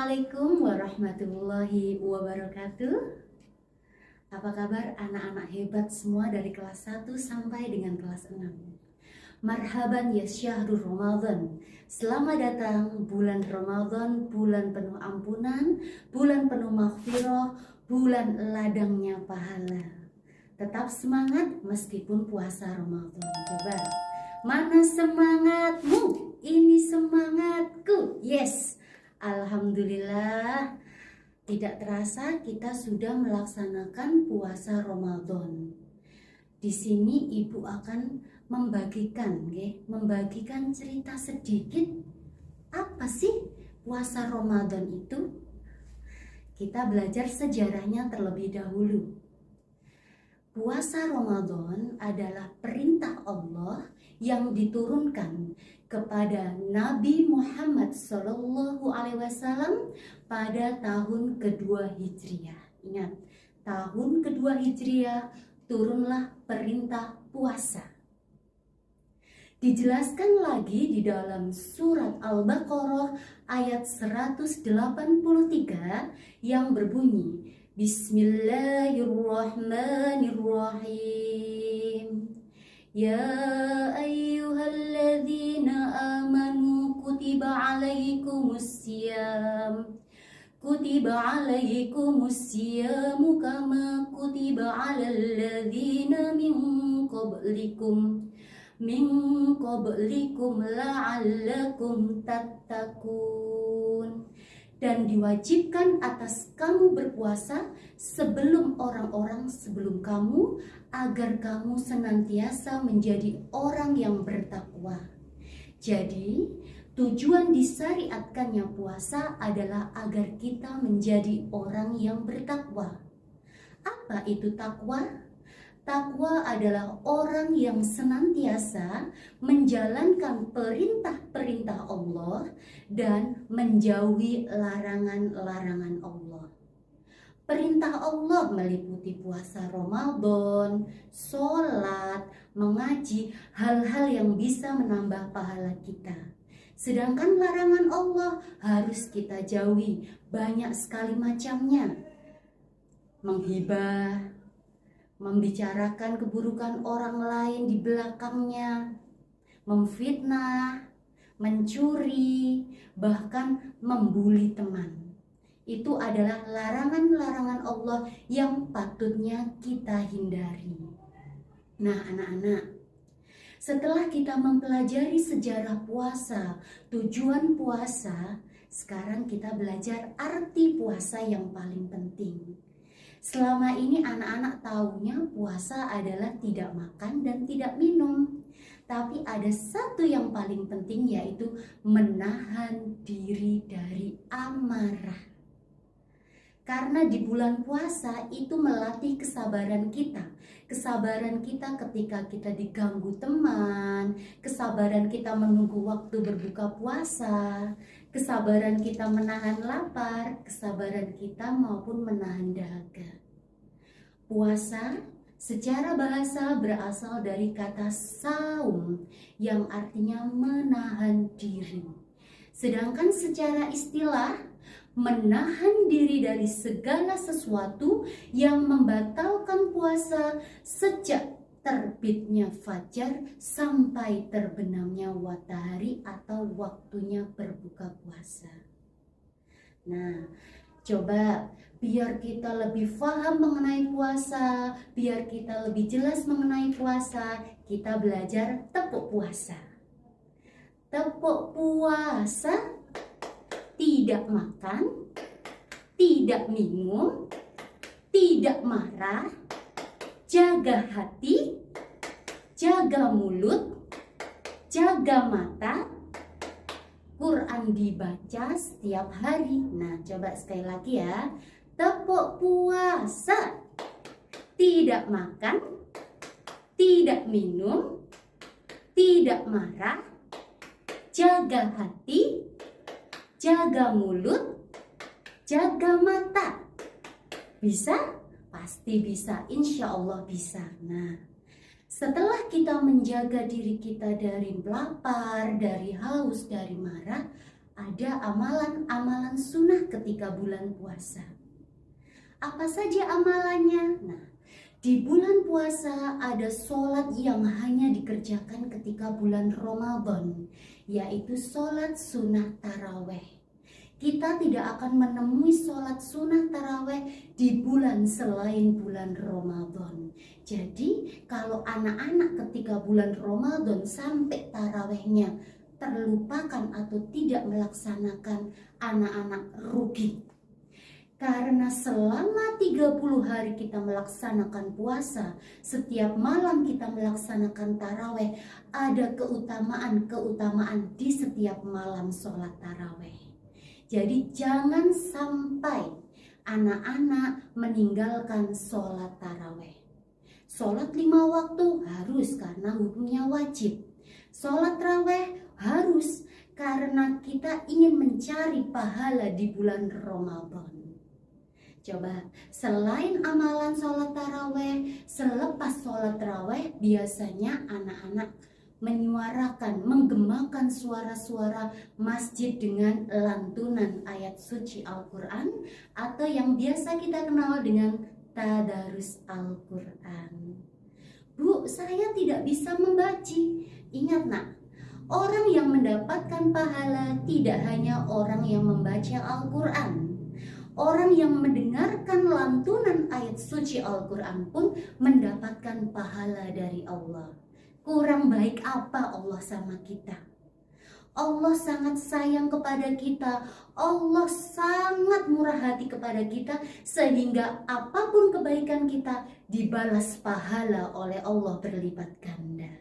Assalamualaikum warahmatullahi wabarakatuh. Apa kabar anak-anak hebat semua dari kelas 1 sampai dengan kelas 6? Marhaban ya syahrul Ramadan. Selamat datang bulan Ramadan, bulan penuh ampunan, bulan penuh maghfirah, bulan ladangnya pahala. Tetap semangat meskipun puasa Ramadan. Coba, mana semangatmu? Ini semangatku. Yes. Alhamdulillah, tidak terasa kita sudah melaksanakan puasa Ramadan. Di sini ibu akan membagikan cerita sedikit. Apa sih puasa Ramadan itu? Kita belajar sejarahnya terlebih dahulu. Puasa Ramadan adalah perintah Allah yang diturunkan kepada Nabi Muhammad SAW pada tahun kedua Hijriah. Ingat, tahun kedua Hijriah turunlah perintah puasa. Dijelaskan lagi di dalam surat Al-Baqarah ayat 183 yang berbunyi, Bismillahirrahmanirrahim. Ya ayyuhalladzina amanu kutiba alaikumusiyam kama kutiba alal ladzina min qablikum la'allakum tattaqun. Dan diwajibkan atas kamu berpuasa sebelum orang-orang sebelum kamu, agar kamu senantiasa menjadi orang yang bertakwa. Jadi, tujuan disyariatkannya puasa adalah agar kita menjadi orang yang bertakwa. Apa itu takwa? Takwa adalah orang yang senantiasa menjalankan perintah-perintah Allah dan menjauhi larangan-larangan Allah. Perintah Allah meliputi puasa Ramadan, sholat, mengaji, hal-hal yang bisa menambah pahala kita. Sedangkan larangan Allah harus kita jauhi, banyak sekali macamnya. Menghibah, membicarakan keburukan orang lain di belakangnya, memfitnah, mencuri, bahkan membuli teman. Itu adalah larangan-larangan Allah yang patutnya kita hindari. Nah, anak-anak, setelah kita mempelajari sejarah puasa, tujuan puasa, sekarang kita belajar arti puasa yang paling penting. Selama ini anak-anak taunya puasa adalah tidak makan dan tidak minum. Tapi ada satu yang paling penting, yaitu menahan diri dari amarah. Karena di bulan puasa itu melatih kesabaran kita. Kesabaran kita ketika kita diganggu teman, kesabaran kita menunggu waktu berbuka puasa, kesabaran kita menahan lapar, kesabaran kita maupun menahan dahaga. Puasa secara bahasa berasal dari kata saum yang artinya menahan diri. Sedangkan secara istilah, menahan diri dari segala sesuatu yang membatalkan puasa sejak terbitnya fajar sampai terbenamnya matahari atau waktunya berbuka puasa. Nah, coba biar kita lebih paham mengenai puasa, biar kita lebih jelas mengenai puasa, kita belajar tepuk puasa. Tepuk puasa: tidak makan, tidak minum, tidak marah, jaga hati, jaga mulut, jaga mata, Quran dibaca setiap hari. Nah, coba sekali lagi ya. Tepuk puasa: tidak makan, tidak minum, tidak marah, jaga hati, jaga mulut, jaga mata. Bisa? Pasti bisa, insya Allah bisa. Nah, setelah kita menjaga diri kita dari lapar, dari haus, dari marah, ada amalan-amalan sunnah ketika bulan puasa. Apa saja amalannya? Nah, di bulan puasa ada sholat yang hanya dikerjakan ketika bulan Ramadan, yaitu sholat sunnah taraweh. Kita tidak akan menemui sholat sunnah taraweh di bulan selain bulan Ramadan. Jadi kalau anak-anak ketika bulan Ramadan sampai tarawehnya terlupakan atau tidak melaksanakan, anak-anak rugi. Karena selama 30 hari kita melaksanakan puasa, setiap malam kita melaksanakan taraweh, ada keutamaan-keutamaan di setiap malam sholat taraweh. Jadi jangan sampai anak-anak meninggalkan sholat taraweh. Sholat 5 waktu harus karena hukumnya wajib. Sholat taraweh harus karena kita ingin mencari pahala di bulan Ramadan. Coba, selain amalan sholat taraweh, selepas sholat taraweh biasanya anak-anak menyuarakan, menggemakan suara-suara masjid dengan lantunan ayat suci Al-Quran atau yang biasa kita kenal dengan tadarus Al-Quran. Bu, saya tidak bisa membaca. Ingat nak, orang yang mendapatkan pahala tidak hanya orang yang membaca Al-Quran. Orang yang mendengarkan lantunan ayat suci Al-Quran pun mendapatkan pahala dari Allah. Kurang baik apa Allah sama kita? Allah sangat sayang kepada kita. Allah sangat murah hati kepada kita, sehingga apapun kebaikan kita dibalas pahala oleh Allah berlipat ganda.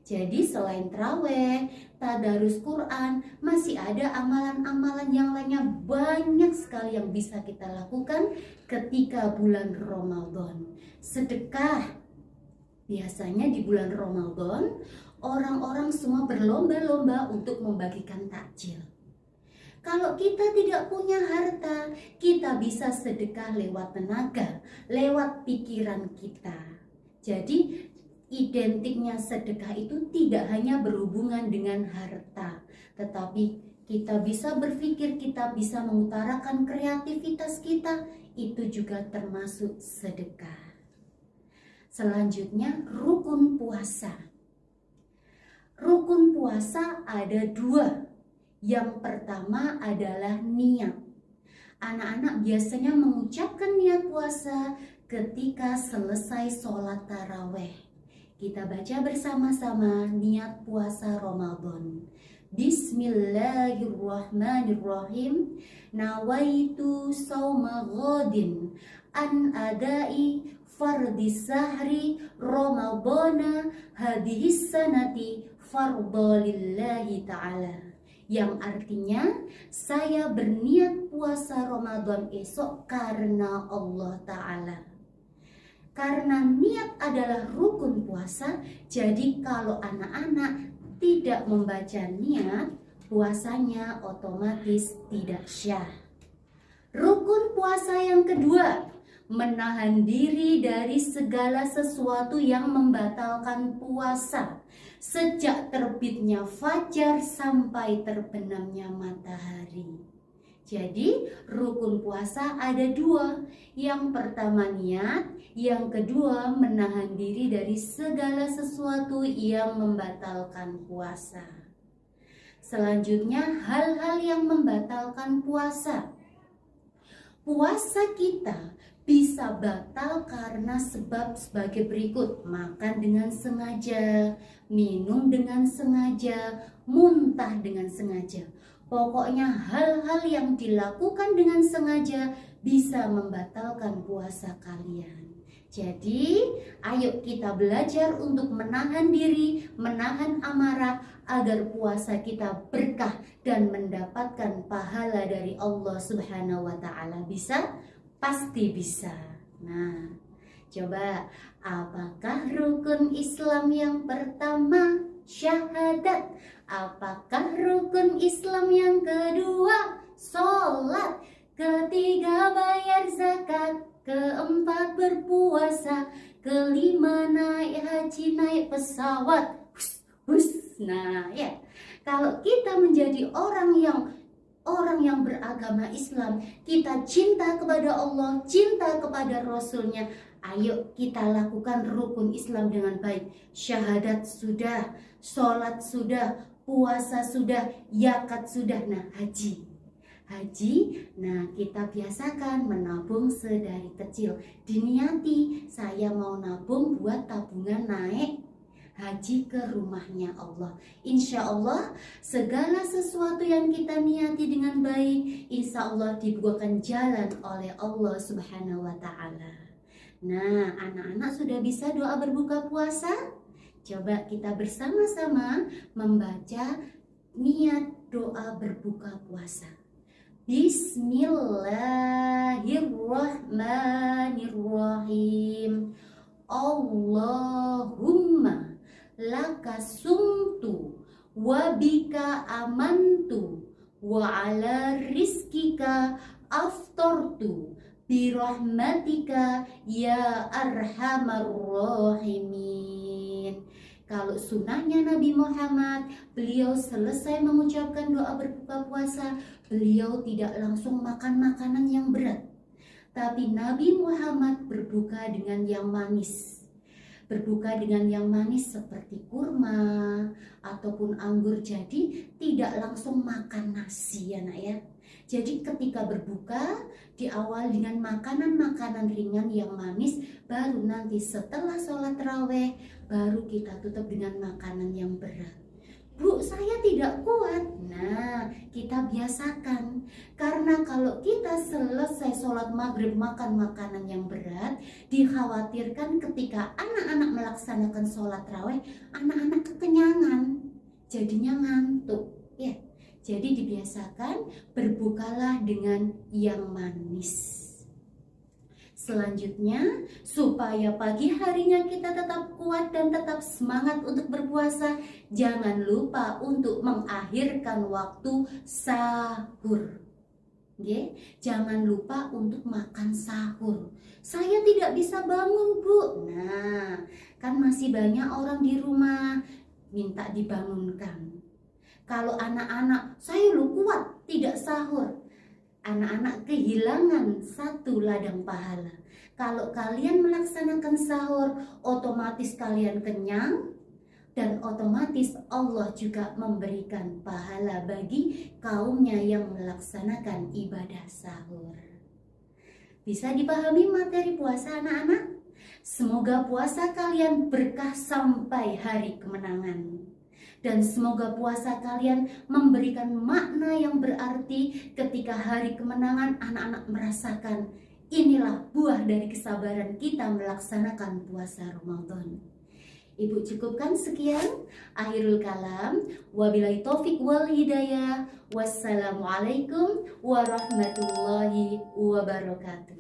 Jadi selain taraweh, tadarus Quran, masih ada amalan-amalan yang lainnya banyak sekali yang bisa kita lakukan ketika bulan Ramadan. Sedekah. Biasanya di bulan Ramadan, orang-orang semua berlomba-lomba untuk membagikan takjil. Kalau kita tidak punya harta, kita bisa sedekah lewat tenaga, lewat pikiran kita. Jadi identiknya sedekah itu tidak hanya berhubungan dengan harta, tetapi kita bisa berpikir, kita bisa mengutarakan kreativitas kita, itu juga termasuk sedekah. Selanjutnya, rukun puasa. Rukun puasa ada 2. Yang pertama adalah niat. Anak-anak biasanya mengucapkan niat puasa ketika selesai sholat taraweh. Kita baca bersama-sama niat puasa Ramadan. Bismillahirrahmanirrahim. Nawaitu sauma ghadin an adai fardis sahri Ramadana hadhis sanati fardalillahi ta'ala. Yang artinya, saya berniat puasa Ramadan esok karena Allah Ta'ala. Karena niat adalah rukun puasa, jadi kalau anak-anak tidak membaca niat, puasanya otomatis tidak syah. Rukun puasa yang kedua, menahan diri dari segala sesuatu yang membatalkan puasa, sejak terbitnya fajar sampai terbenamnya matahari. Jadi rukun puasa ada 2. Yang pertama niat, yang kedua menahan diri dari segala sesuatu yang membatalkan puasa. Selanjutnya hal-hal yang membatalkan puasa. Puasa kita bisa batal karena sebab sebagai berikut: makan dengan sengaja, minum dengan sengaja, muntah dengan sengaja. Pokoknya hal-hal yang dilakukan dengan sengaja bisa membatalkan puasa kalian. Jadi ayo kita belajar untuk menahan diri, menahan amarah agar puasa kita berkah dan mendapatkan pahala dari Allah Subhanahu wa Ta'ala. Bisa? Pasti bisa. Nah, coba, apakah rukun Islam yang pertama? Syahadat. Apakah rukun Islam yang kedua? Sholat. Ketiga, bayar zakat. Keempat, berpuasa. Kelima, naik haji, naik pesawat. Nah, ya. Kalau kita menjadi orang yang beragama Islam, kita cinta kepada Allah, cinta kepada Rasulnya, ayo kita lakukan rukun Islam dengan baik. Syahadat sudah, sholat sudah, puasa sudah, zakat sudah. Nah, haji, nah kita biasakan menabung sedari kecil. Diniati, saya mau nabung buat tabungan naik haji ke rumahnya Allah. Insya Allah segala sesuatu yang kita niati dengan baik, insya Allah dibukakan jalan oleh Allah Subhanahu wa Ta'ala. Nah, anak-anak sudah bisa doa berbuka puasa? Coba kita bersama-sama membaca niat doa berbuka puasa. Bismillahirrahmanirrahim. Allahumma laka sumtu wa bika amantu wa ala rizkika aftortu birahmatika ya arhamar rahimin. Kalau sunnahnya Nabi Muhammad, beliau selesai mengucapkan doa berbuka puasa, beliau tidak langsung makan makanan yang berat, tapi Nabi Muhammad berbuka dengan yang manis. Berbuka dengan yang manis seperti kurma ataupun anggur. Jadi tidak langsung makan nasi ya nak ya. Jadi ketika berbuka diawali dengan makanan-makanan ringan yang manis, baru nanti setelah sholat tarawih baru kita tutup dengan makanan yang berat. Bu, saya tidak kuat. Nah, kita biasakan. Karena kalau kita selesai sholat maghrib makan makanan yang berat, dikhawatirkan ketika anak-anak melaksanakan sholat tarawih, anak-anak kekenyangan, jadinya ngantuk. Ya, jadi dibiasakan berbukalah dengan yang manis. Selanjutnya, supaya pagi harinya kita tetap kuat dan tetap semangat untuk berpuasa, jangan lupa untuk mengakhirkan waktu sahur. Jangan lupa untuk makan sahur. Saya tidak bisa bangun, Bu. Nah, kan masih banyak orang di rumah minta dibangunkan. Kalau anak-anak, saya lu kuat tidak sahur. Anak-anak kehilangan satu ladang pahala. Kalau kalian melaksanakan sahur, otomatis kalian kenyang dan otomatis Allah juga memberikan pahala bagi kaumnya yang melaksanakan ibadah sahur. Bisa dipahami materi puasa anak-anak? Semoga puasa kalian berkah sampai hari kemenangan. Dan semoga puasa kalian memberikan makna yang berarti ketika hari kemenangan anak-anak merasakan inilah buah dari kesabaran kita melaksanakan puasa Ramadan. Ibu cukupkan sekian. Akhirul kalam. Wabillahi taufik wal hidayah. Wassalamualaikum warahmatullahi wabarakatuh.